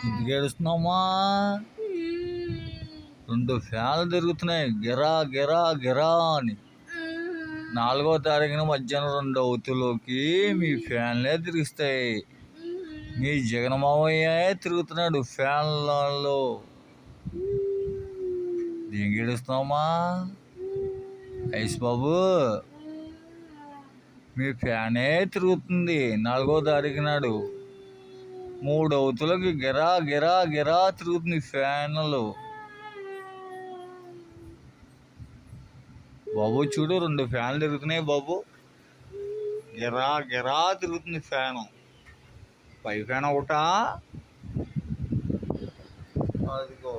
ఎందుకు ఏడుస్తున్నావమ్మా? 2 ఫ్యాన్లు తిరుగుతున్నాయి గిరా గిరా గిరా అని. 4వ తారీఖున మధ్యాహ్నం 2 అవుతులోకి మీ ఫ్యాన్లే తిరుగుతాయి. మీ జగన్మావయ్య తిరుగుతున్నాడు ఫ్యాన్లలో. దేనికి ఏడుస్తున్నావమ్మా? ఐస్ బాబు, మీ ఫ్యానే తిరుగుతుంది 4వ తారీఖు నాడు. 3 అవుతులకి గిరా గిరా గిరా తిరుగుతుంది ఫ్యాన్లు. బాబు చూడు, 2 ఫ్యాన్లు తిరుగుతున్నాయి బాబు. గిరా గిరా తిరుగుతుంది ఫ్యాను. పై ఫ్యాన్ ఒకటా, అదిగో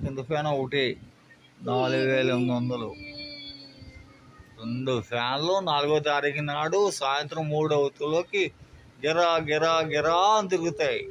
కింద ఫ్యాన్ ఒకటి. 4,800. 2 ఫ్యాన్లు 4వ తారీఖు నాడు సాయంత్రం 3 అవుతులోకి గిరా గిరా గిరా అని తిరుగుతాయి.